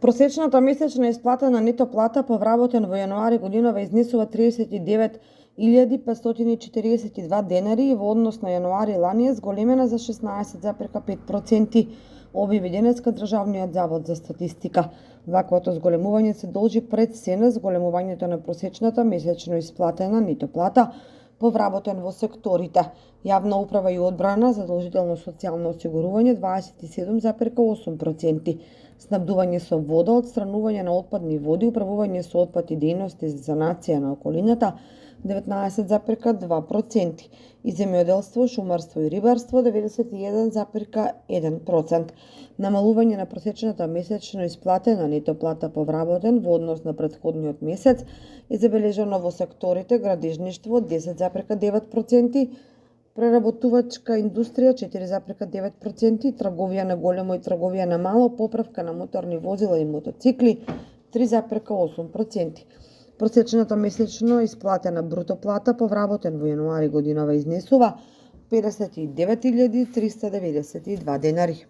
Просечната месечна исплатена нето плата по вработен во јануари годинава изнесува 39.542 денари и во однос на јануари лани е зголемена за 16,5%, објави денеска Државниот завод за статистика. Ваквото зголемување се должи пред се на зголемувањето на просечната месечно исплатена нето плата по вработен во секторите јавна управа и одбрана, задолжително социјално осигурување 27,8%, снабдување со вода, отстранување на отпадни води, управување со отпад и дејности за санација на околината 19,2%, и земјоделство, шумарство и рибарство 91,1%. Намалување на просечната месечно исплатена нето плата по вработен во однос на претходниот месец е забележано во секторите градежништво 10,9%, преработувачка индустрија 4,9%, трговија на големо и трговија на мало, поправка на моторни возила и мотоцикли 3,8%. Просечната месечно исплатена бруто плата по вработен во јануари годинава изнесува 59.392 денари.